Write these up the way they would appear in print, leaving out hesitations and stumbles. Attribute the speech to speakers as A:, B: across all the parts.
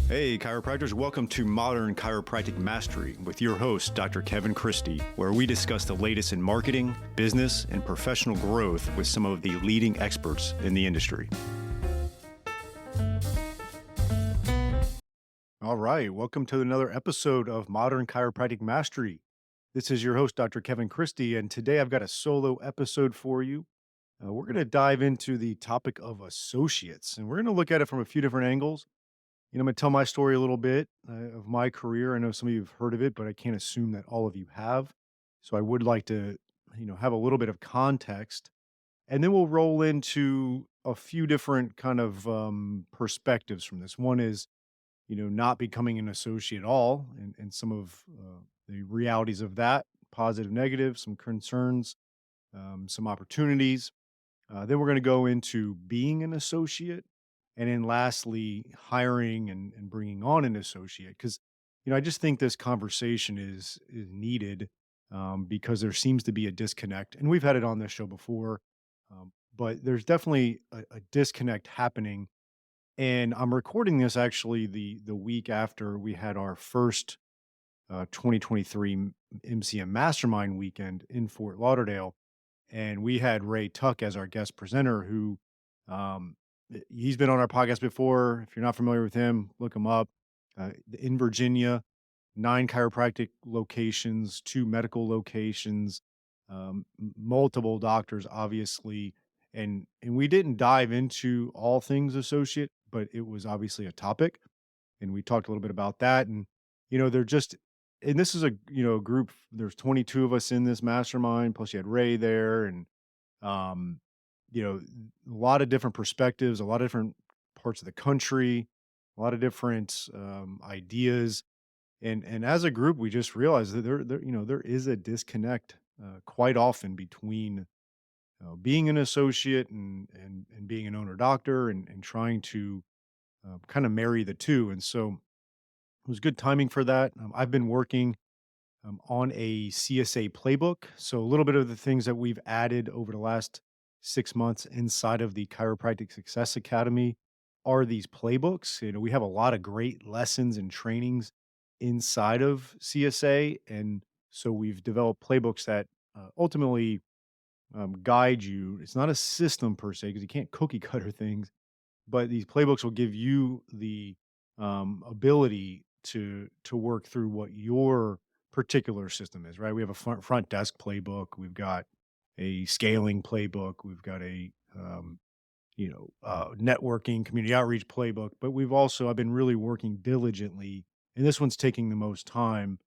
A: Hey, chiropractors, welcome to Modern Chiropractic Mastery with your host, Dr. Kevin Christie, where we discuss the latest in marketing, business, and professional growth with some of the leading experts in the industry. All right, welcome to another episode of Modern Chiropractic Mastery. This is your host, Dr. Kevin Christie, and today I've got a solo episode for you. We're going to dive into the topic of associates, and we're going to look at it from a few different angles. I'm going to tell my story a little bit of my career. I know some of you have heard of it, but I can't assume that all of you have. So I would like to, have a little bit of context, and then we'll roll into a few different kind of perspectives from this. One is, not becoming an associate at all, and some of the realities of that, positive, negative, some concerns, some opportunities. Then we're going to go into being an associate. And then lastly, hiring and bringing on an associate. Because, I just think this conversation is needed because there seems to be a disconnect. And we've had it on this show before, but there's definitely a disconnect happening. And I'm recording this actually the week after we had our first 2023 MCM Mastermind weekend in Fort Lauderdale, and we had Ray Tuck as our guest presenter who, he's been on our podcast before. If you're not familiar with him, look him up. In Virginia, 9 chiropractic locations, 2 medical locations, multiple doctors, obviously. And we didn't dive into all things associate, but it was obviously a topic. And we talked a little bit about that. And, they're just, and this is a group, there's 22 of us in this mastermind, plus you had Ray there. And um, a lot of different perspectives, a lot of different parts of the country, a lot of different ideas, and as a group, we just realized that there is a disconnect quite often between being an associate and being an owner doctor and trying to kind of marry the two, and so it was good timing for that. I've been working on a CSA playbook. So, a little bit of the things that we've added over the last 6 months inside of the Chiropractic Success Academy are these playbooks. We have a lot of great lessons and trainings inside of CSA. And so, we've developed playbooks that ultimately guide you. It's not a system per se, because you can't cookie cutter things, but these playbooks will give you the ability to work through what your particular system is. Right? We have a front desk playbook. We've got a scaling playbook. We've got a networking community outreach playbook. But I've been really working diligently, and this one's taking the most time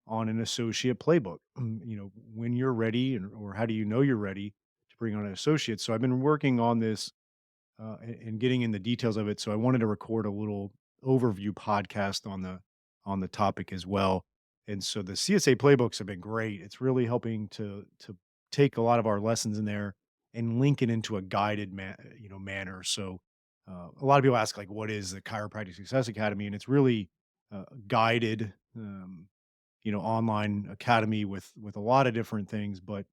A: on an associate playbook. When you're ready, or how do you know you're ready to bring on an associate? So I've been working on this and getting in the details of it. So I wanted to record a little overview podcast on the topic as well. And so the CSA playbooks have been great. It's really helping to take a lot of our lessons in there and link it into a guided manner. So a lot of people ask, like, what is the Chiropractic Success Academy? And it's really guided, online academy with a lot of different things, but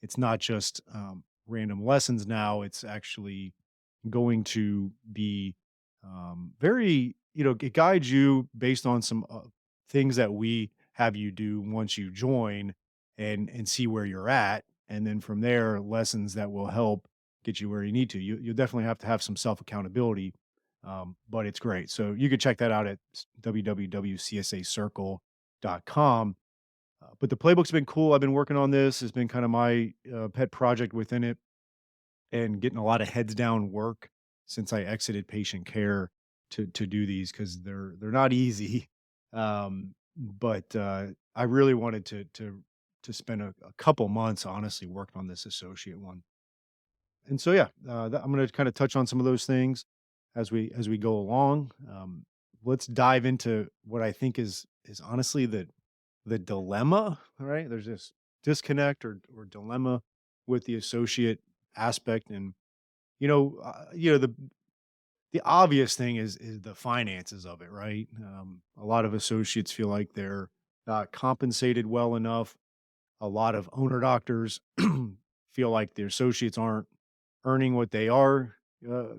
A: it's not just random lessons now. It's actually going to be very, it guides you based on some things that we have you do once you join and see where you're at. And then from there, lessons that will help get you where you need to. You definitely have to have some self accountability, but it's great. So you could check that out at www.csacircle.com. But the playbook's been cool. I've been working on this. It's been kind of my pet project within it, and getting a lot of heads down work since I exited patient care to do these, because they're not easy. But I really wanted to spend a couple months honestly working on this associate one. And so yeah, I'm going to kind of touch on some of those things as we go along. Let's dive into what I think is honestly the dilemma. All right, there's this disconnect or dilemma with the associate aspect. And the obvious thing is the finances of it, right? A lot of associates feel like they're not compensated well enough. A lot of owner doctors feel like their associates aren't earning what they are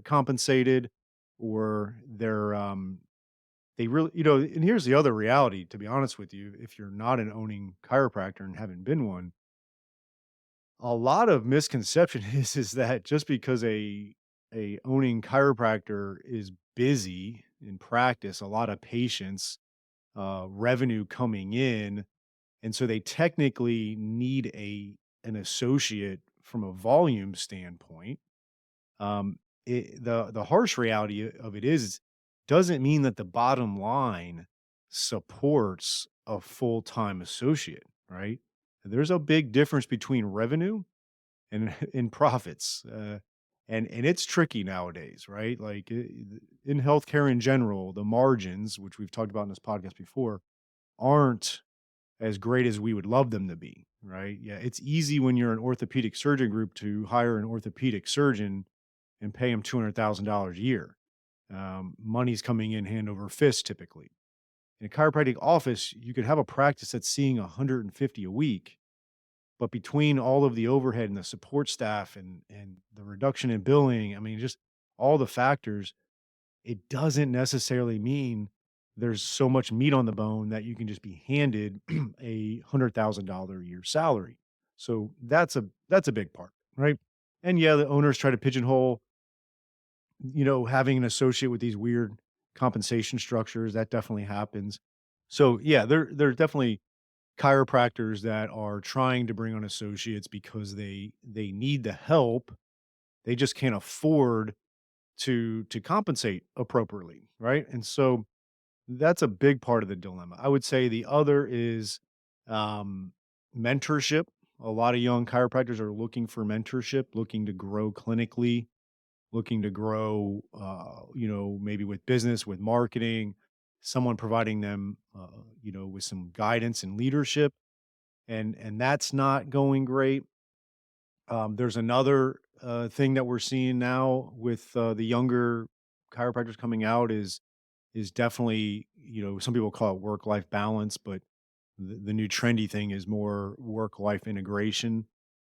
A: compensated, or they're they really, and here's the other reality, to be honest with you, if you're not an owning chiropractor and haven't been one, a lot of misconception is that just because a owning chiropractor is busy in practice, a lot of patients, revenue coming in, and so they technically need an associate from a volume standpoint. Um, the harsh reality of it is doesn't mean that the bottom line supports a full-time associate, right? There's a big difference between revenue and in profits, and it's tricky nowadays, right? Like, in healthcare in general, the margins, which we've talked about in this podcast before, aren't as great as we would love them to be, right? Yeah, it's easy when you're an orthopedic surgeon group to hire an orthopedic surgeon and pay him $200,000 a year. Money's coming in hand over fist typically. In a chiropractic office, you could have a practice that's seeing 150 a week, but between all of the overhead and the support staff and the reduction in billing, I mean, just all the factors, it doesn't necessarily mean there's so much meat on the bone that you can just be handed a $100,000 a year salary. So that's a big part, right? And yeah, the owners try to pigeonhole, having an associate with these weird compensation structures. That definitely happens. So yeah, there's definitely chiropractors that are trying to bring on associates because they need the help. They just can't afford to compensate appropriately, right? And so that's a big part of the dilemma. I would say the other is um, mentorship. A lot of young chiropractors are looking for mentorship, looking to grow clinically, looking to grow, maybe with business, with marketing, someone providing them, with some guidance and leadership, and that's not going great. There's another thing that we're seeing now with the younger chiropractors coming out is definitely, some people call it work life balance, but the new trendy thing is more work life integration.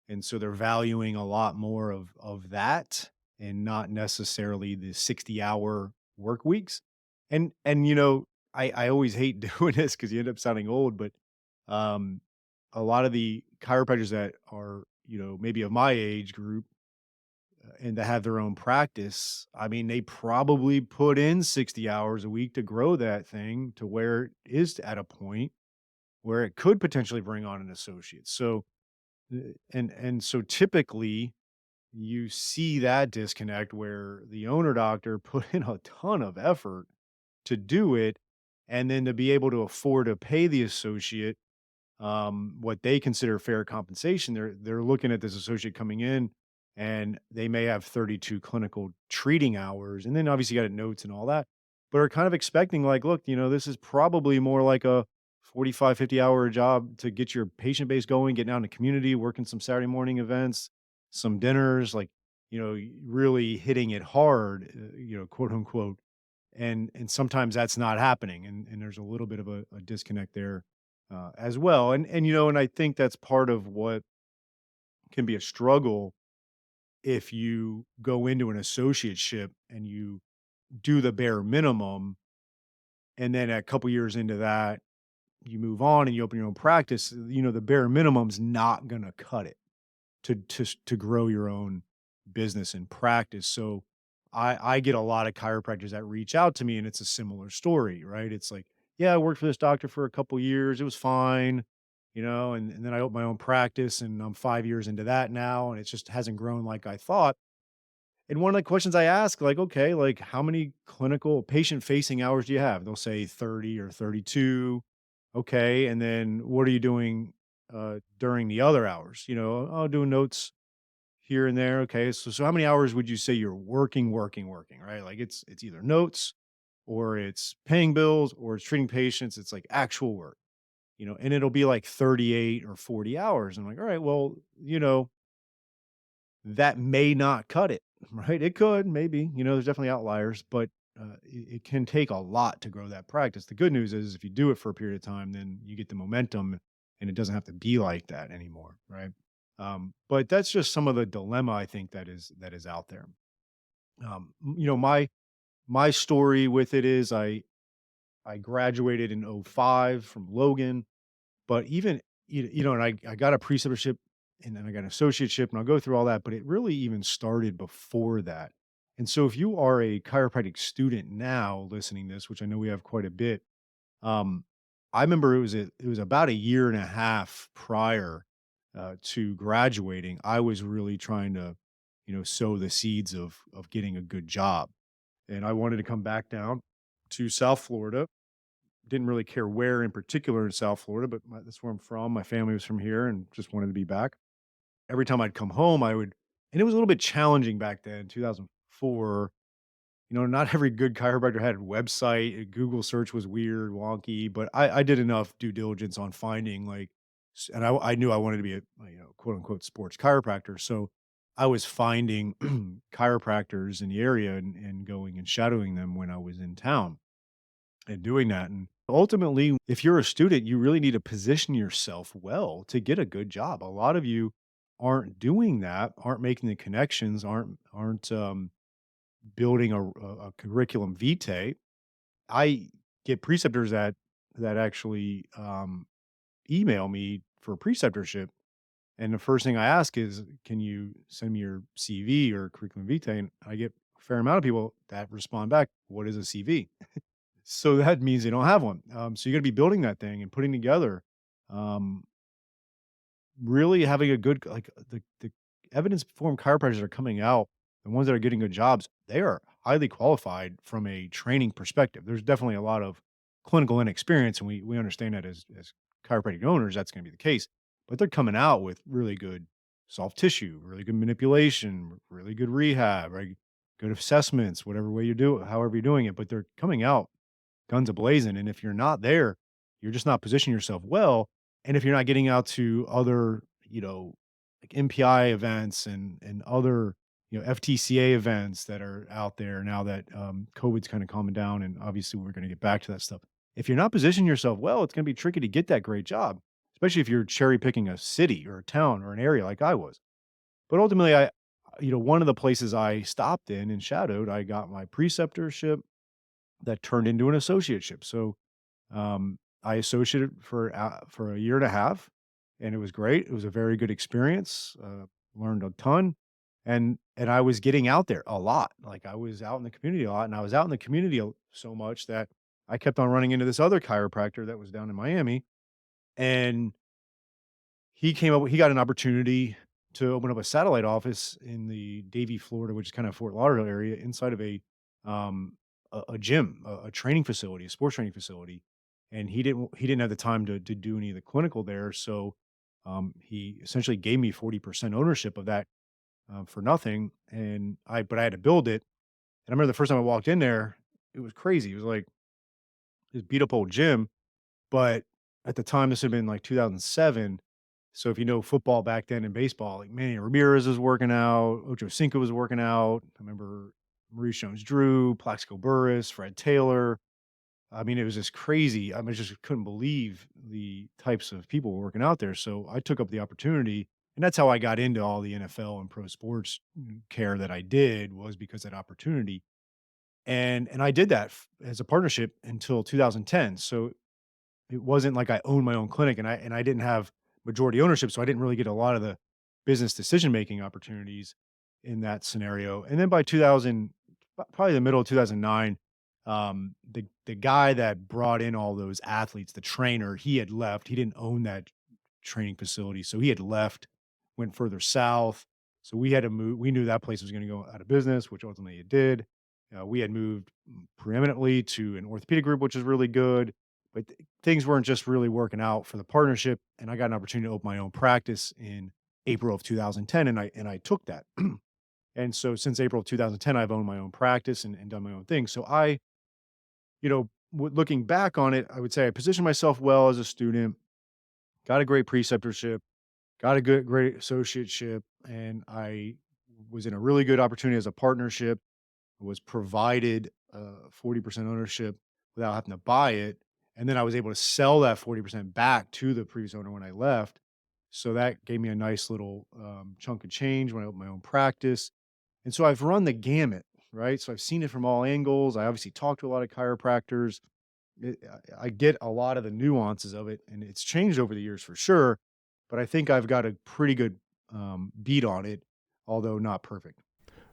A: And so they're valuing a lot more of that and not necessarily the 60-hour work weeks. And I always hate doing this because you end up sounding old, but um a lot of the chiropractors that are, maybe of my age group, and that have their own practice, I mean, they probably put in 60 hours a week to grow that thing to where it is at a point where it could potentially bring on an associate. So, and so typically you see that disconnect where the owner doctor put in a ton of effort to do it, and then to be able to afford to pay the associate what they consider fair compensation. They're looking at this associate coming in, and they may have 32 clinical treating hours, and then obviously got notes and all that, but are kind of expecting like, look, this is probably more like a 45, 50-hour job to get your patient base going, getting out in the community, working some Saturday morning events, some dinners, like, really hitting it hard, quote unquote. And sometimes that's not happening, and there's a little bit of a disconnect there, as well, and I think that's part of what can be a struggle if you go into an associateship and you do the bare minimum, and then a couple years into that, you move on and you open your own practice. The bare minimum's not gonna cut it to grow your own business and practice. So I get a lot of chiropractors that reach out to me and it's a similar story, right? It's like, yeah, I worked for this doctor for a couple years. It was fine, and then I opened my own practice and I'm 5 years into that now, and it just hasn't grown like I thought. And one of the questions I ask, like, okay, like how many clinical patient facing hours do you have? They'll say 30 or 32. Okay. And then what are you doing during the other hours? Oh, doing notes here and there. Okay. So how many hours would you say you're working, right? Like it's either notes or it's paying bills or it's treating patients. It's like actual work, and it'll be like 38 or 40 hours. I'm like, all right, well, that may not cut it, right? It could, maybe, there's definitely outliers, but it can take a lot to grow that practice. The good news is if you do it for a period of time, then you get the momentum and it doesn't have to be like that anymore, right? But that's just some of the dilemma I think that is out there. My story with it is I graduated in '05 from Logan, but even, and I got a preceptorship and then I got an associateship and I'll go through all that, but it really even started before that. And so if you are a chiropractic student now listening to this, which I know we have quite a bit, um, I remember it was about a year and a half prior to graduating. I was really trying to, sow the seeds of getting a good job, and I wanted to come back down to South Florida. Didn't really care where in particular in South Florida, but that's where I'm from. My family was from here, and just wanted to be back. Every time I'd come home, and it was a little bit challenging back then, 2004. Not every good chiropractor had a website. Google search was weird, wonky, but I did enough due diligence on finding and I knew I wanted to be a quote unquote sports chiropractor. So I was finding chiropractors in the area and going and shadowing them when I was in town and doing that. And ultimately, if you're a student, you really need to position yourself well to get a good job. A lot of you aren't doing that, aren't making the connections, aren't building a curriculum vitae. I get preceptors that actually email me for a preceptorship, and the first thing I ask is, "Can you send me your CV or curriculum vitae?" And I get a fair amount of people that respond back, "What is a CV?" So that means they don't have one. So you got to be building that thing and putting together. Um, Really having a good the evidence-informed chiropractors that are coming out, the ones that are getting good jobs, they are highly qualified from a training perspective. There's definitely a lot of clinical inexperience, and we understand that as chiropractic owners, that's gonna be the case, but they're coming out with really good soft tissue, really good manipulation, really good rehab, right? Good assessments, whatever way you do it, however you're doing it, but they're coming out guns a-blazing, and if you're not there, you're just not positioning yourself well, and if you're not getting out to other, like MPI events and other, FTCA events that are out there now that, COVID's kinda calming down, and obviously we're gonna get back to that stuff. If you're not positioning yourself well, it's gonna be tricky to get that great job, especially if you're cherry picking a city or a town or an area like I was. But ultimately, one of the places I stopped in and shadowed, I got my preceptorship that turned into an associateship. So I associated for a year and a half, and it was great. It was a very good experience. Learned a ton, and I was getting out there a lot. Like I was out in the community a lot, and I was out in the community so much that I kept on running into this other chiropractor that was down in Miami, and he got an opportunity to open up a satellite office in the Davie, Florida, which is kind of Fort Lauderdale area, inside of um, a gym, a training facility, a sports training facility, and he didn't have the time to do any of the clinical there, so he essentially gave me 40% ownership of that for nothing, and I had to build it. And I remember the first time I walked in there, it was crazy. It was like this beat up old gym, but at the time, this had been like 2007. So if you know football back then and baseball, like Manny Ramirez was working out, Ocho Cinco was working out. I remember Maurice Jones-Drew, Plaxico Burress, Fred Taylor. I mean, it was just crazy. I just couldn't believe the types of people working out there. So I took up the opportunity, and that's how I got into all the NFL and pro sports care that I did, was because of that opportunity. And I did that as a partnership until 2010. So it wasn't like I owned my own clinic, and I didn't have majority ownership, so I didn't really get a lot of the business decision-making opportunities in that scenario. And then by 2000, probably the middle of 2009, the guy that brought in all those athletes, the trainer, he had left. He didn't own that training facility, so he had left, went further south. So we had to move. We knew that place was gonna go out of business, which ultimately it did. We had moved preeminently to an orthopedic group, which is really good, but things weren't just really working out for the partnership, and I got an opportunity to open my own practice in April of 2010, and I took that. And so since April of 2010, I've owned my own practice and done my own thing. So looking back on it, I would say I positioned myself well as a student, got a great preceptorship, got a great associateship, and I was in a really good opportunity as a partnership, was provided 40% ownership without having to buy it. And then I was able to sell that 40% back to the previous owner when I left. So that gave me a nice little chunk of change when I opened my own practice. And so I've run the gamut, right? So I've seen it from all angles. I obviously talked to a lot of chiropractors. I get a lot of the nuances of it, and it's changed over the years for sure. But I think I've got a pretty good beat on it, although not perfect.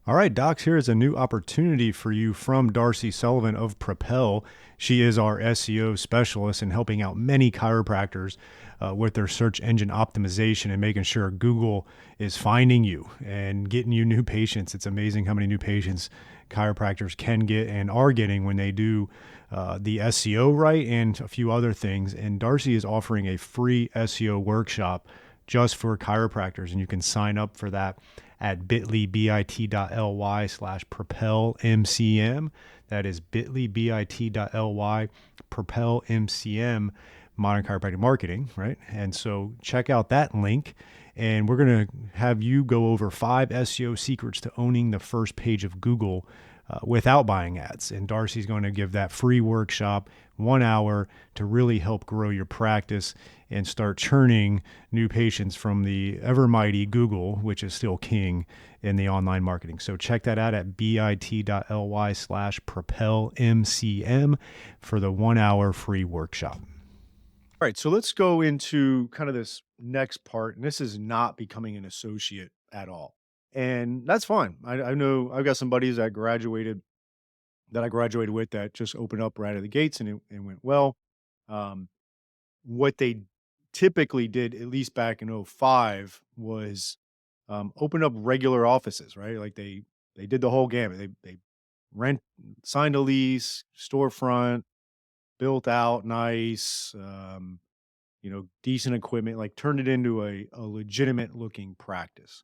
A: All right, Docs, here is a new opportunity for you from Darcy Sullivan of Propel. She is our SEO specialist in helping out many chiropractors with their search engine optimization and making sure Google is finding you and getting you new patients. It's amazing how many new patients chiropractors can get and are getting when they do the SEO right and a few other things. And Darcy is offering a free SEO workshop just for chiropractors, and you can sign up for that at bit.ly/propelmcm. That is bit.ly propelmcm, modern chiropractic marketing, right? And so check out that link, and we're going to have you go over 5 SEO secrets to owning the first page of Google without buying ads. And Darcy's going to give that free workshop, 1 hour, to really help grow your practice and start churning new patients from the ever mighty Google, which is still king in the online marketing. So check that out at bit.ly/propelmcm for the 1 hour free workshop. All right, so let's go into kind of this next part. And this is not becoming an associate at all. And that's fine. I know I've got some buddies that I graduated with that just opened up right out of the gates, and it went well. Um, what they typically did, at least back in '05, was open up regular offices, right? Like they did the whole gamut. They rent, signed a lease, storefront, built out nice, decent equipment, like turned it into a legitimate looking practice.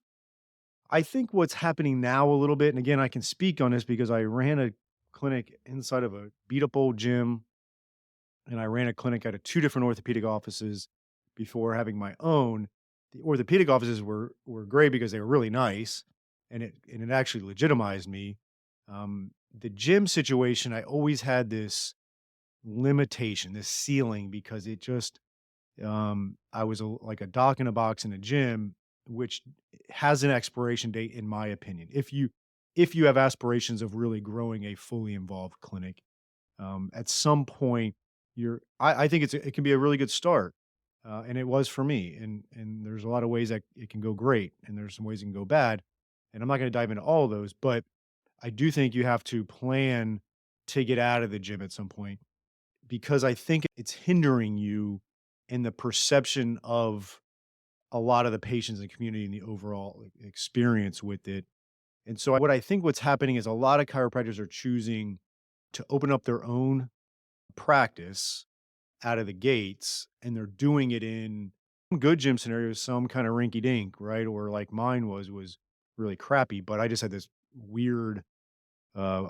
A: I think what's happening now a little bit, and again, I can speak on this because I ran a clinic inside of a beat up old gym, and I ran a clinic out of 2 different orthopedic offices before having my own. The orthopedic offices were great because they were really nice, and it actually legitimized me. The gym situation, I always had this limitation, this ceiling, because it just I was like a doc in a box in a gym, which has an expiration date, in my opinion. If you have aspirations of really growing a fully involved clinic, at some point, I think it can be a really good start, and it was for me. And there's a lot of ways that it can go great, and there's some ways it can go bad. And I'm not going to dive into all of those, but I do think you have to plan to get out of the gym at some point, because I think it's hindering you in the perception of a lot of the patients in the community and the overall experience with it. And so what I think what's happening is a lot of chiropractors are choosing to open up their own practice out of the gates, and they're doing it in some good gym scenarios, some kind of rinky dink, right? Or like mine was really crappy, but I just had this weird uh,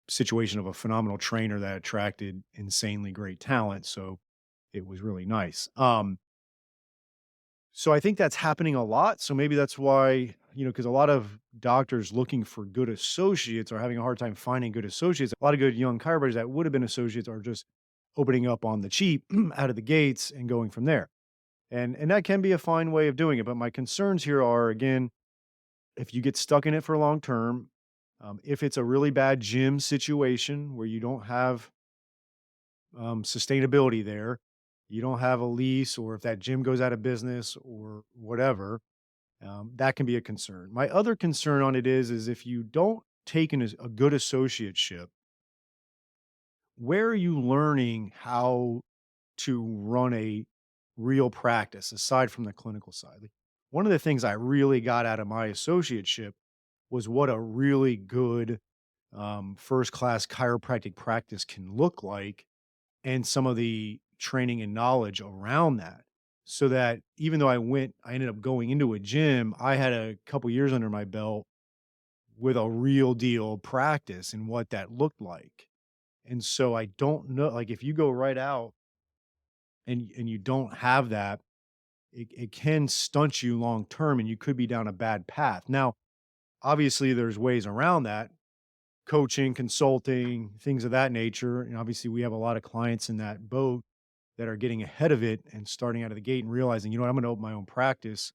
A: situation of a phenomenal trainer that attracted insanely great talent. So it was really nice. So I think that's happening a lot. So maybe that's why, because a lot of doctors looking for good associates are having a hard time finding good associates. A lot of good young chiropractors that would have been associates are just opening up on the cheap out of the gates and going from there. And that can be a fine way of doing it. But my concerns here are, again, if you get stuck in it for long term, if it's a really bad gym situation where you don't have sustainability there, you don't have a lease, or if that gym goes out of business or whatever, that can be a concern. My other concern on it is if you don't take a good associateship, where are you learning how to run a real practice aside from the clinical side? Like, one of the things I really got out of my associateship was what a really good first class chiropractic practice can look like, and some of the training and knowledge around that. So that even though I ended up going into a gym, I had a couple years under my belt with a real deal practice and what that looked like. And so I don't know, like if you go right out and you don't have that, it can stunt you long term, and you could be down a bad path. Now, obviously there's ways around that, coaching, consulting, things of that nature. And obviously we have a lot of clients in that boat that are getting ahead of it and starting out of the gate and realizing, I'm going to open my own practice,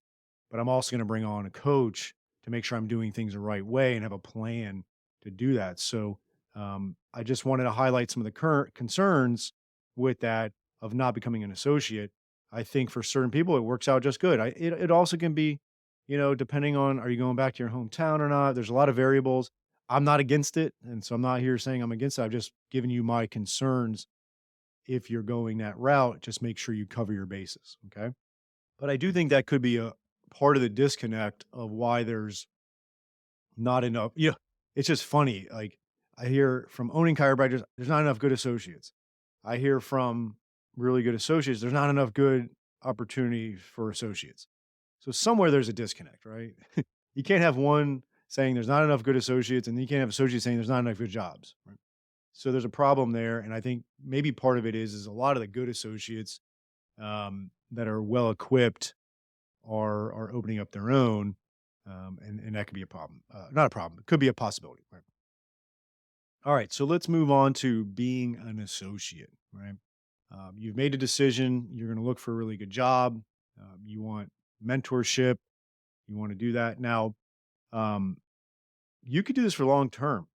A: but I'm also going to bring on a coach to make sure I'm doing things the right way and have a plan to do that. So I just wanted to highlight some of the current concerns with that of not becoming an associate. I think for certain people, it works out just good. It also can be, depending on, are you going back to your hometown or not? There's a lot of variables. I'm not against it, and so I'm not here saying I'm against it. I've just given you my concerns. If you're going that route, just make sure you cover your bases, okay? But I do think that could be a part of the disconnect of why there's not enough. It's just funny, like, I hear from owning chiropractors, there's not enough good associates. I hear from really good associates, there's not enough good opportunity for associates. So somewhere there's a disconnect, right? You can't have one saying there's not enough good associates, and you can't have associates saying there's not enough good jobs, right? So there's a problem there, and I think maybe part of it is a lot of the good associates, that are well equipped are opening up their own, and that could be a problem. Not a problem, it could be a possibility, right? All right, so let's move on to being an associate, right? You've made a decision. You're going to look for a really good job. You want mentorship. You want to do that. Now, um, you could do this for long term.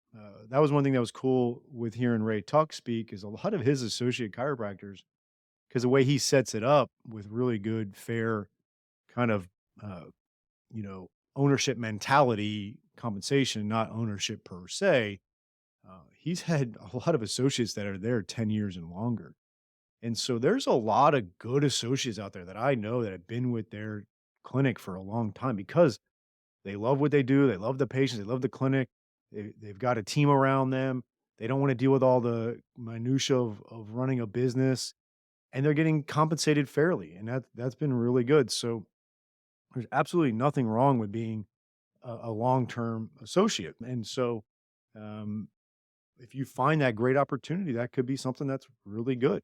A: That was one thing that was cool with hearing Ray Tuck speak is a lot of his associate chiropractors, because the way he sets it up with really good, fair kind of, uh, ownership mentality compensation, not ownership per se. He's had a lot of associates that are there 10 years and longer. And so there's a lot of good associates out there that I know that have been with their clinic for a long time because they love what they do. They love the patients. They love the clinic. They've got a team around them. They don't want to deal with all the minutia of running a business, and they're getting compensated fairly. And that's been really good. So there's absolutely nothing wrong with being a long-term associate. And so, um, if you find that great opportunity, that could be something that's really good.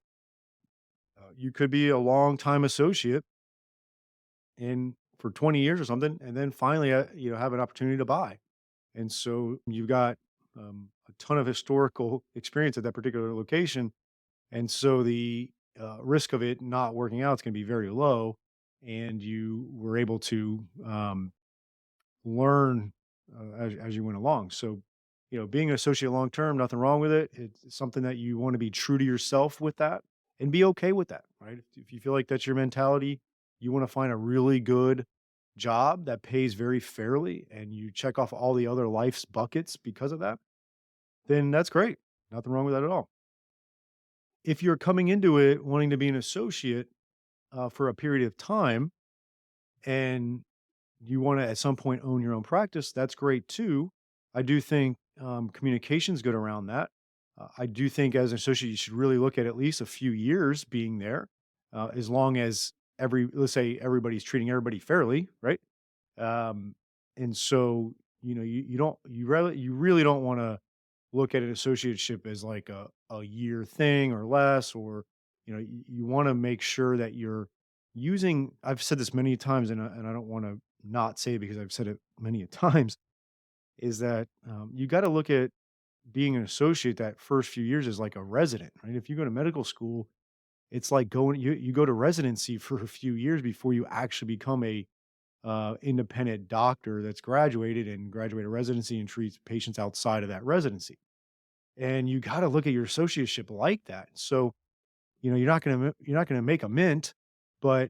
A: You could be a long time associate in for 20 years or something, and then finally, have an opportunity to buy. And so you've got a ton of historical experience at that particular location. And so the risk of it not working out is going to be very low. And you were able to learn as you went along. So, being an associate long term, nothing wrong with it. It's something that you want to be true to yourself with that and be okay with that, right? If you feel like that's your mentality, you want to find a really good job that pays very fairly and you check off all the other life's buckets because of that, then that's great. Nothing wrong with that at all. If you're coming into it wanting to be an associate for a period of time and you want to at some point own your own practice, that's great too. I do think communication's good around that. I do think as an associate, you should really look at least a few years being there, as long as let's say everybody's treating everybody fairly, right? Um, and so, you really don't want to look at an associateship as like a year thing or less, or, you want to make sure that you're using, I've said this many times and I don't want to not say it because I've said it many a times, is that you got to look at being an associate that first few years is like a resident, right? If you go to medical school, it's like you go to residency for a few years before you actually become a independent doctor that's graduated and graduated residency and treats patients outside of that residency. And you got to look at your associateship like that. So, you're not gonna make a mint, but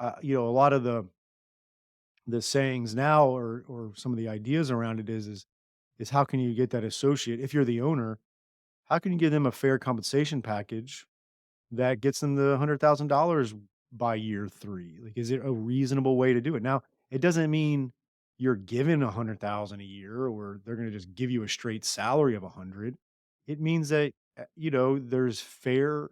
A: a lot of the sayings now or some of the ideas around it is how can you get that associate if you're the owner, how can you give them a fair compensation package that gets them the $100,000 by year 3? Like, is it a reasonable way to do it? Now, it doesn't mean you're given 100,000 a year or they're gonna just give you a straight salary of 100. It means that, there's fair,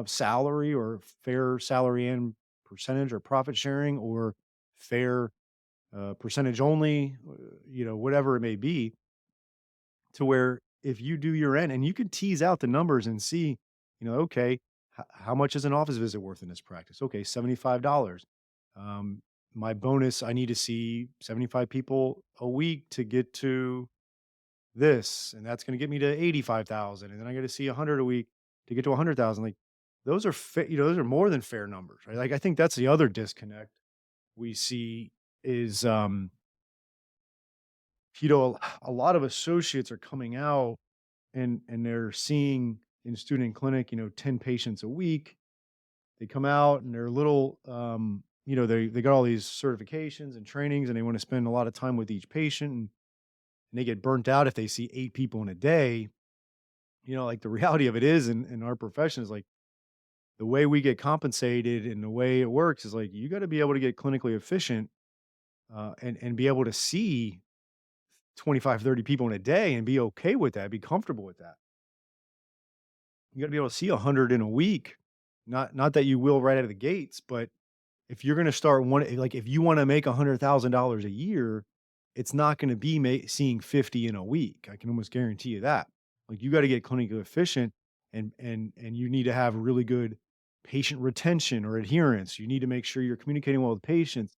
A: salary or fair salary and percentage or profit sharing or fair, percentage only, whatever it may be, to where if you do your end and you can tease out the numbers and see, okay, how much is an office visit worth in this practice? Okay, $75. Um, my bonus, I need to see 75 people a week to get to this, and that's going to get me to 85,000. And then I got to see 100 a week to get to 100,000. Like those are, those are more than fair numbers, right? Like I think that's the other disconnect we see is, a lot of associates are coming out and they're seeing in student clinic, 10 patients a week. They come out and they're a little, they got all these certifications and trainings and they want to spend a lot of time with each patient and they get burnt out if they see 8 people in a day. Like the reality of it is in our profession is like the way we get compensated and the way it works is like you got to be able to get clinically efficient and be able to see 25, 30 people in a day and be okay with that, be comfortable with that. You got to be able to see 100 in a week. Not that you will right out of the gates, but if you're going to start one, like if you want to make $100,000 a year, it's not going to be seeing 50 in a week. I can almost guarantee you that. Like you got to get clinically efficient and you need to have really good patient retention or adherence. You need to make sure you're communicating well with patients.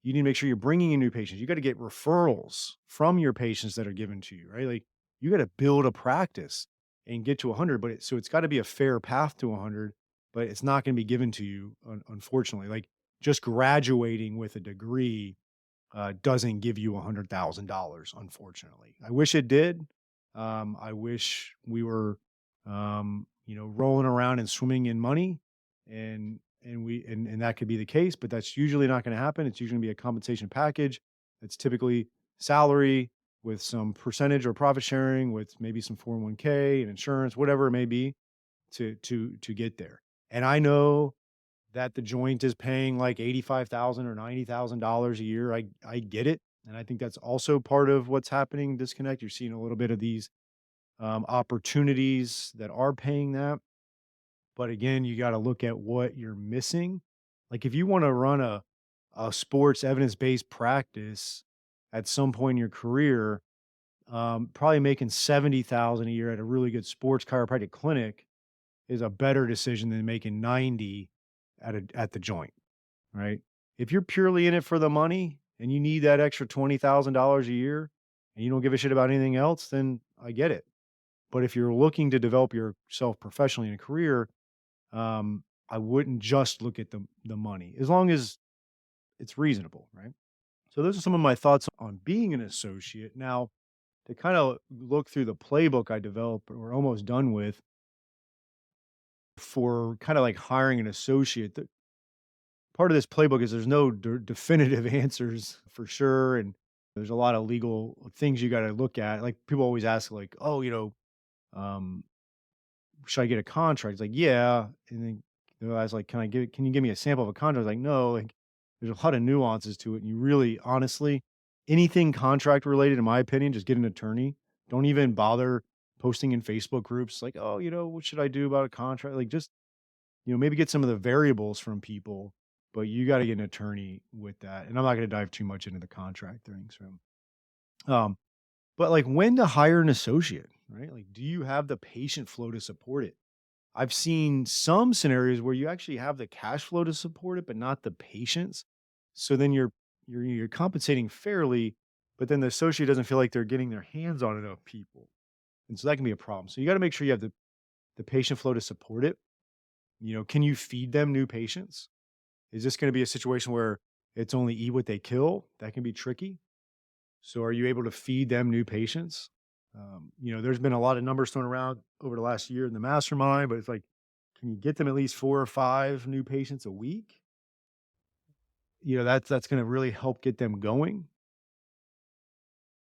A: You need to make sure you're bringing in new patients. You got to get referrals from your patients that are given to you, right? Like you got to build a practice and get to 100, but so it's got to be a fair path to 100, but it's not going to be given to you, unfortunately. Like just graduating with a degree doesn't give you $100,000, unfortunately. I wish it did. I wish we were, rolling around and swimming in money, and that could be the case, but that's usually not going to happen. It's usually going to be a compensation package. It's typically salary with some percentage or profit sharing, with maybe some 401k and insurance, whatever it may be, to get there. And I know that the joint is paying like 85,000 or $90,000 a year. I get it, and I think that's also part of what's happening in disconnect. You're seeing a little bit of these opportunities that are paying that, but again, you got to look at what you're missing. Like if you want to run a sports evidence based practice at some point in your career, probably making 70,000 a year at a really good sports chiropractic clinic is a better decision than making 90 at the joint. Right? If you're purely in it for the money and you need that extra $20,000 a year and you don't give a shit about anything else, then I get it. But if you're looking to develop yourself professionally in a career, I wouldn't just look at the money as long as it's reasonable, right? So those are some of my thoughts on being an associate. Now, to kind of look through the playbook I developed or almost done with for kind of like hiring an associate, part of this playbook is there's no definitive answers for sure, and there's a lot of legal things you got to look at. Like people always ask, like, "Oh, um, should I get a contract?" It's like, "Yeah," and then I was like, Can you give me a sample of a contract?" Like, no, like there's a lot of nuances to it, and you really, honestly, anything contract related, in my opinion, just get an attorney. Don't even bother posting in Facebook groups like, "Oh, what should I do about a contract?" Like, just maybe get some of the variables from people, but you gotta get an attorney with that, and I'm not gonna dive too much into the contract things from but, like, when to hire an associate, right? Like, do you have the patient flow to support it? I've seen some scenarios where you actually have the cash flow to support it, but not the patients. So then you're compensating fairly, but then the associate doesn't feel like they're getting their hands on enough people, and so that can be a problem. So you gotta make sure you have the patient flow to support it. Can you feed them new patients? Is this gonna be a situation where it's only eat what they kill? That can be tricky. So are you able to feed them new patients? There's been a lot of numbers thrown around over the last year in the mastermind, but it's like, can you get them at least 4 or 5 new patients a week? That's gonna really help get them going.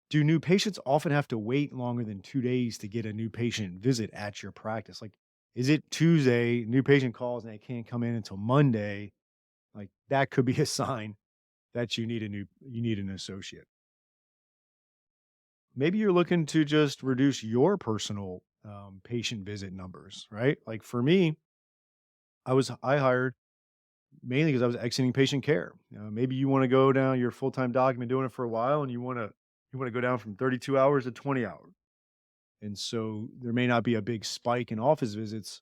A: Do new patients often have to wait longer than 2 days to get a new patient visit at your practice? Like, is it Tuesday, new patient calls, and they can't come in until Monday? Like, that could be a sign that you need an associate. Maybe you're looking to just reduce your personal, patient visit numbers, right? Like for me, I hired mainly because I was exiting patient care. Maybe you wanna go down, you're a full-time doc, you've been doing it for a while, and you wanna go down from 32 hours to 20 hours. And so there may not be a big spike in office visits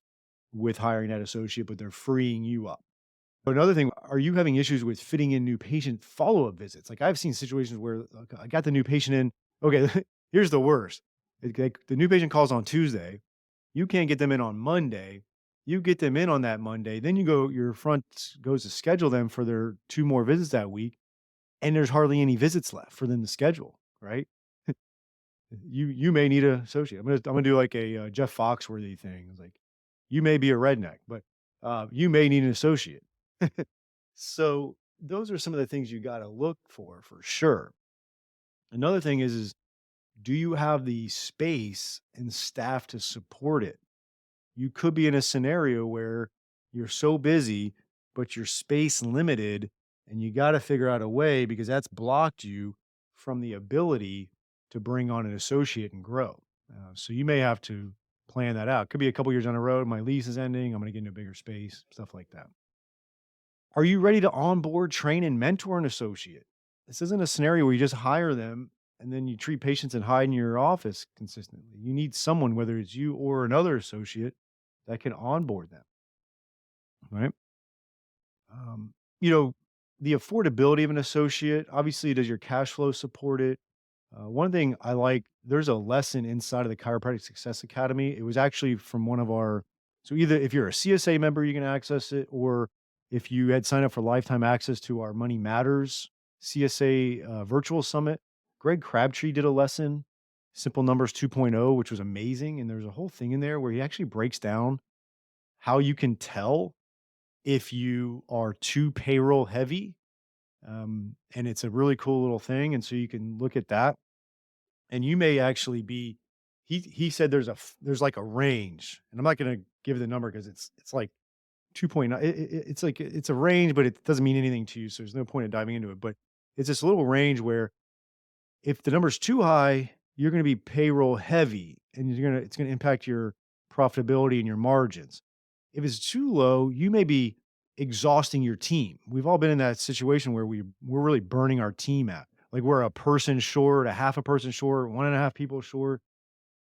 A: with hiring that associate, but they're freeing you up. But another thing, are you having issues with fitting in new patient follow-up visits? Like, I've seen situations where, like, I got the new patient in. Okay, here's the worst. Like, the new patient calls on Tuesday. You can't get them in on Monday. You get them in on that Monday. Then your front goes to schedule them for their 2 more visits that week, and there's hardly any visits left for them to schedule, right? You may need an associate. I'm gonna do like a Jeff Foxworthy thing. It's like you may be a redneck, but you may need an associate. So those are some of the things you got to look for sure. Another thing is do you have the space and staff to support it? You could be in a scenario where you're so busy, but your space limited, and you got to figure out a way because that's blocked you from the ability to bring on an associate and grow. So you may have to plan that out. Could be a couple years down the road. My lease is ending. I'm going to get into a bigger space, stuff like that. Are you ready to onboard, train, and mentor an associate? This isn't a scenario where you just hire them and then you treat patients and hide in your office consistently. You need someone, whether it's you or another associate, that can onboard them, right? Um, you know, the affordability of an associate, obviously, does your cash flow support it? One thing I like, there's a lesson inside of the Chiropractic Success Academy. It was actually from one of our, so either if you're a CSA member, you can access it, or if you had signed up for lifetime access to our Money Matters CSA virtual summit, Greg Crabtree did a lesson, Simple Numbers 2.0, which was amazing. And there's a whole thing in there where he actually breaks down how you can tell if you are too payroll heavy. And it's a really cool little thing. And so you can look at that and you may actually be, he said there's like a range, and I'm not going to give the number because it's like 2.9. It's like, it's a range, but it doesn't mean anything to you. So there's no point in diving into it, but it's this little range where if the number's too high, you're going to be payroll heavy and it's going to impact your profitability and your margins. If it's too low, you may be exhausting your team. We've all been in that situation where we're really burning our team out. Like we're a person short, a half a person short, one and a half people short.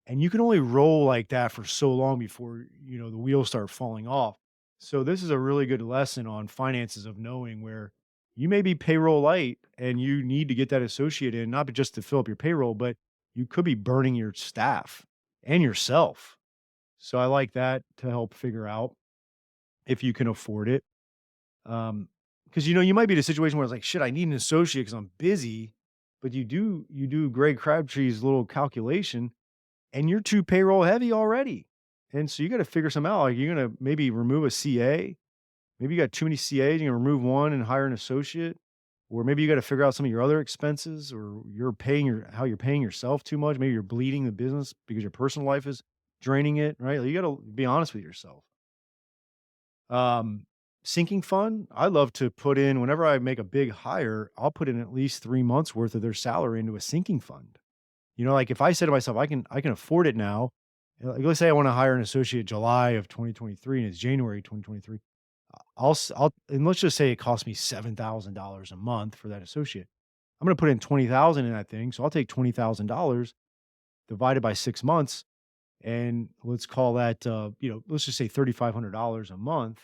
A: And you can only roll like that for so long before, the wheels start falling off. So this is a really good lesson on finances of knowing where you may be payroll light and you need to get that associate in, not just to fill up your payroll, but you could be burning your staff and yourself. So I like that to help figure out if you can afford it. Because you might be in a situation where it's like, shit, I need an associate because I'm busy, but you do Greg Crabtree's little calculation and you're too payroll heavy already. And so you got to figure some out. Like you're gonna maybe remove a CA. Maybe you got too many CAs, you're gonna remove one and hire an associate. Or maybe you got to figure out some of your other expenses, or you're paying how you're paying yourself too much. Maybe you're bleeding the business because your personal life is draining it, right? Like, you got to be honest with yourself. Um, Sinking fund, I love to put in whenever I make a big hire, I'll put in at least 3 months worth of their salary into a sinking fund. Like if I said to myself, I can afford it now. Like, let's say I want to hire an associate July of 2023 and it's January 2023. And let's just say it costs me $7,000 a month for that associate. I'm going to put in 20,000 in that thing. So I'll take $20,000 divided by 6 months. And let's call that, let's just say $3,500 a month.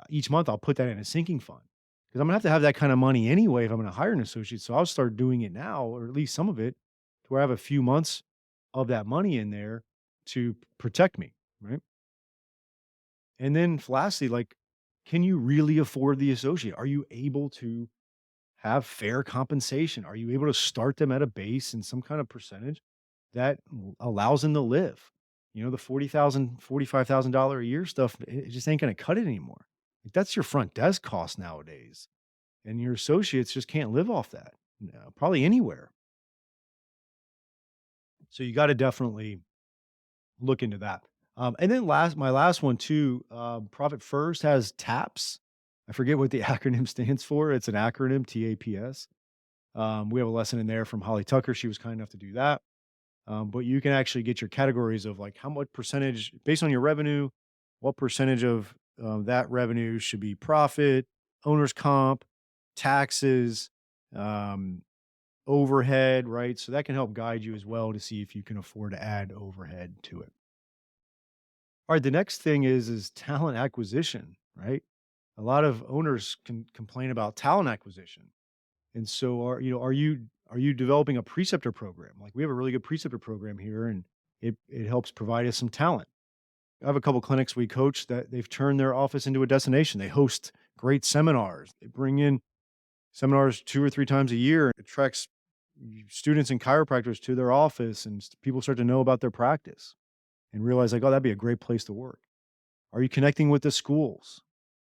A: Each month I'll put that in a sinking fund because I'm gonna have that kind of money anyway if I'm gonna hire an associate. So I'll start doing it now, or at least some of it, to where I have a few months of that money in there to protect me, right? And then lastly, like, can you really afford the associate? Are you able to have fair compensation? Are you able to start them at a base and some kind of percentage that allows them to live? The 40,000, $45,000 a year stuff, it just ain't gonna cut it anymore. Like, that's your front desk cost nowadays, and your associates just can't live off that, probably anywhere. So you gotta definitely look into that. And then my last one too, Profit First has TAPS. I forget what the acronym stands for. It's an acronym, TAPS. We have a lesson in there from Holly Tucker. She was kind enough to do that. But you can actually get your categories of like how much percentage based on your revenue, what percentage of that revenue should be profit, owner's comp, taxes, um, overhead, right? So that can help guide you as well to see if you can afford to add overhead to it. All right, the next thing is talent acquisition, right? A lot of owners can complain about talent acquisition. And so are you developing a preceptor program? Like we have a really good preceptor program here and it helps provide us some talent. I have a couple clinics we coach that they've turned their office into a destination. They host great seminars. They bring in seminars 2 or 3 times a year. It attracts students and chiropractors to their office and people start to know about their practice and realize like, oh, that'd be a great place to work. Are you connecting with the schools?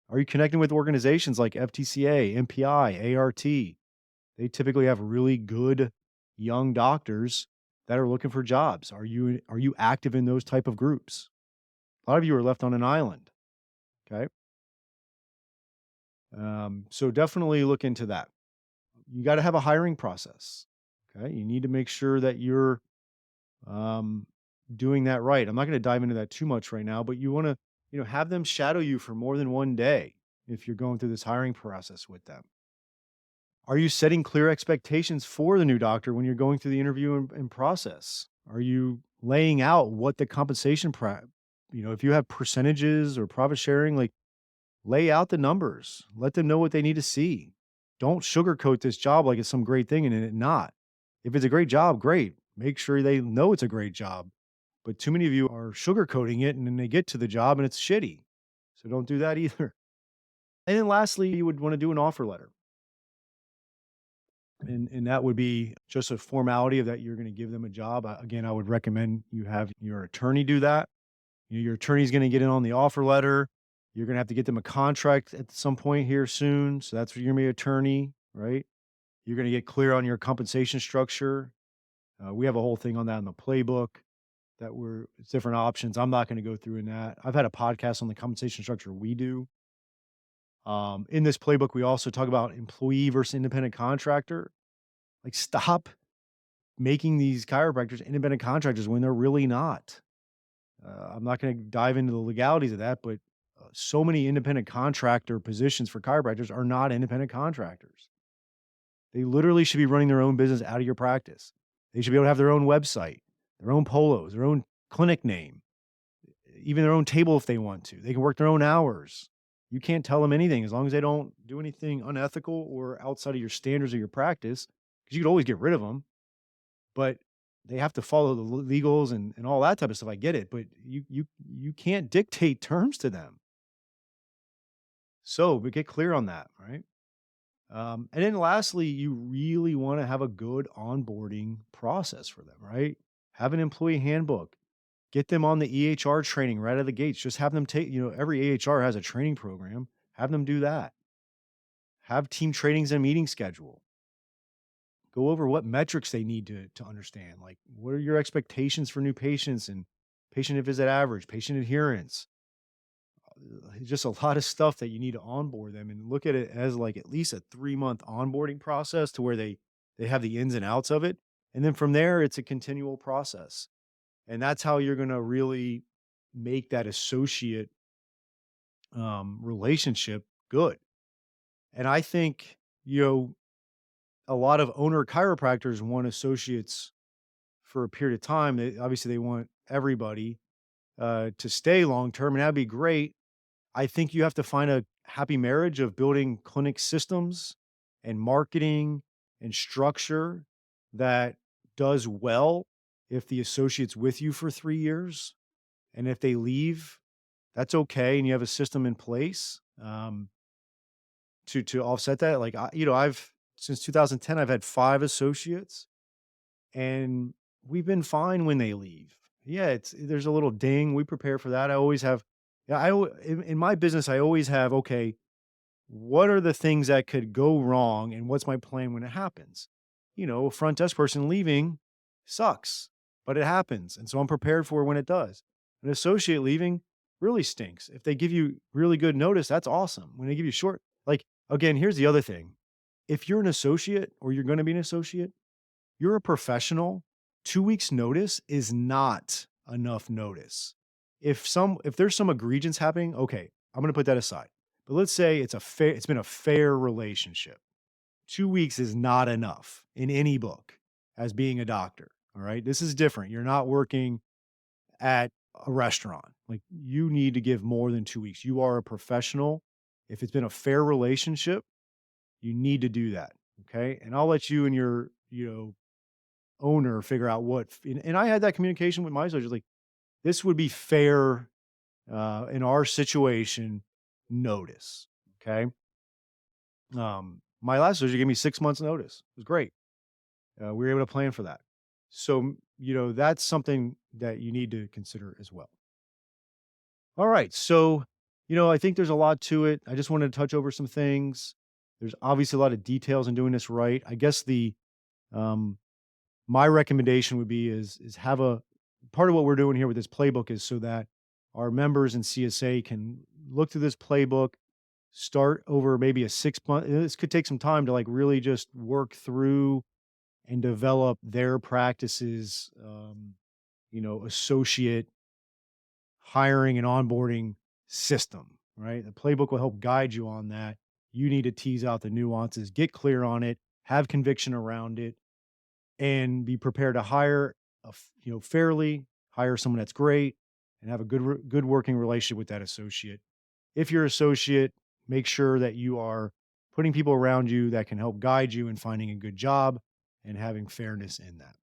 A: Are you connecting with organizations like FTCA, MPI, ART? They typically have really good young doctors that are looking for jobs. Are you active in those type of groups? A lot of you are left on an island. Okay. So definitely look into that. You got to have a hiring process. Okay. You need to make sure that you're um, doing that right. I'm not going to dive into that too much right now, but you want to, have them shadow you for more than one day if you're going through this hiring process with them. Are you setting clear expectations for the new doctor when you're going through the interview and process? Are you laying out what the compensation if you have percentages or profit sharing, like lay out the numbers, let them know what they need to see. Don't sugarcoat this job like it's some great thing and it not. If it's a great job, great. Make sure they know it's a great job. But too many of you are sugarcoating it and then they get to the job and it's shitty. So don't do that either. And then lastly, you would want to do an offer letter. And that would be just a formality of that you're going to give them a job. Again, I would recommend you have your attorney do that. Your attorney's going to get in on the offer letter. You're going to have to get them a contract at some point here soon. So that's where you're going to be attorney, right? You're going to get clear on your compensation structure. We have a whole thing on that in the playbook it's different options. I'm not going to go through in that. I've had a podcast on the compensation structure we do. In this playbook, we also talk about employee versus independent contractor. Like, stop making these chiropractors independent contractors when they're really not. I'm not going to dive into the legalities of that, but so many independent contractor positions for chiropractors are not independent contractors. They literally should be running their own business out of your practice. They should be able to have their own website, their own polos, their own clinic name, even their own table if they want to. They can work their own hours. You can't tell them anything as long as they don't do anything unethical or outside of your standards of your practice, because you could always get rid of them. But they have to follow the legals and all that type of stuff. I get it, but you can't dictate terms to them. So, but get clear on that, right? And then lastly, you really want to have a good onboarding process for them, right? Have an employee handbook. Get them on the EHR training right out of the gates. Just have them take, every AHR has a training program. Have them do that. Have team trainings and meeting schedule. Go over what metrics they need to understand. Like, what are your expectations for new patients and patient visit average, patient adherence? Just a lot of stuff that you need to onboard them and look at it as like at least a 3-month onboarding process to where they have the ins and outs of it. And then from there, it's a continual process. And that's how you're going to really make that associate relationship good. And I think, a lot of owner chiropractors want associates for a period of time. Obviously, they want everybody to stay long term, and that'd be great. I think you have to find a happy marriage of building clinic systems and marketing and structure that does well if the associate's with you for 3 years. And if they leave, that's okay. And you have a system in place to offset that. Like, I've since 2010, I've had 5 associates and we've been fine when they leave. Yeah, there's a little ding. We prepare for that. I always have, yeah, in my business, I always have, okay, what are the things that could go wrong and what's my plan when it happens? A front desk person leaving sucks, but it happens. And so I'm prepared for when it does. An associate leaving really stinks. If they give you really good notice, that's awesome. When they give you short, like, again, here's the other thing. If you're an associate or you're going to be an associate, you're a professional. 2 weeks notice is not enough notice. If there's some egregious happening, okay, I'm going to put that aside. But let's say it's been a fair relationship. 2 weeks is not enough in any book as being a doctor. All right. This is different. You're not working at a restaurant. Like, you need to give more than 2 weeks. You are a professional. If it's been a fair relationship, you need to do that. Okay. And I'll let you and your, owner figure out and I had that communication with my associates. Like, this would be fair in our situation, notice. Okay. My last associate gave me 6 months notice. It was great. We were able to plan for that. So, that's something that you need to consider as well. All right. So, I think there's a lot to it. I just wanted to touch over some things. There's obviously a lot of details in doing this right. I guess um, my recommendation would be is have a part of what we're doing here with this playbook is so that our members in CSA can look through this playbook, start over maybe a 6 month. This could take some time to like really just work through and develop their practices, associate hiring and onboarding system, right? The playbook will help guide you on that. You need to tease out the nuances, get clear on it, have conviction around it, and be prepared to hire fairly, hire someone that's great, and have a good working relationship with that associate. If you're associate, make sure that you are putting people around you that can help guide you in finding a good job and having fairness in that.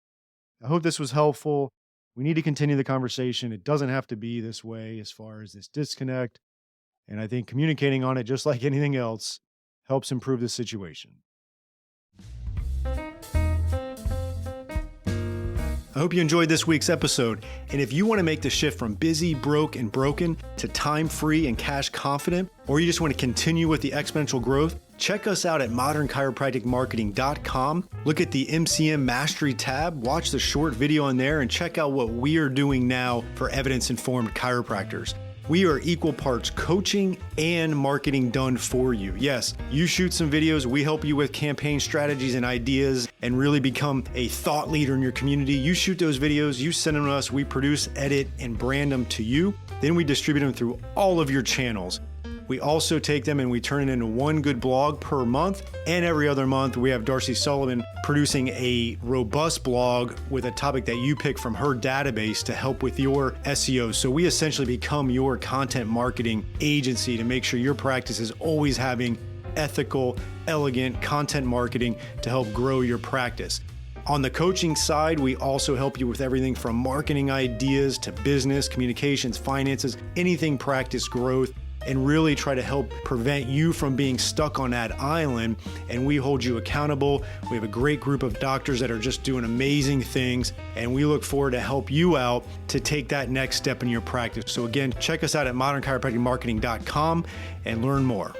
A: I hope this was helpful. We need to continue the conversation. It doesn't have to be this way as far as this disconnect. And I think communicating on it, just like anything else, helps improve the situation. I hope you enjoyed this week's episode. And if you want to make the shift from busy, broke, and broken to time-free and cash confident, or you just want to continue with the exponential growth, check us out at modernchiropracticmarketing.com. Look at the MCM Mastery tab, watch the short video on there, and check out what we are doing now for evidence-informed chiropractors. We are equal parts coaching and marketing done for you. Yes, you shoot some videos, we help you with campaign strategies and ideas and really become a thought leader in your community. You shoot those videos, you send them to us, we produce, edit, and brand them to you. Then we distribute them through all of your channels. We also take them and we turn it into one good blog per month. And every other month, we have Darcy Sullivan producing a robust blog with a topic that you pick from her database to help with your SEO. So we essentially become your content marketing agency to make sure your practice is always having ethical, elegant content marketing to help grow your practice. On the coaching side, we also help you with everything from marketing ideas to business, communications, finances, anything practice growth, and really try to help prevent you from being stuck on that island. And we hold you accountable. We have a great group of doctors that are just doing amazing things. And we look forward to help you out to take that next step in your practice. So again, check us out at modernchiropracticmarketing.com and learn more.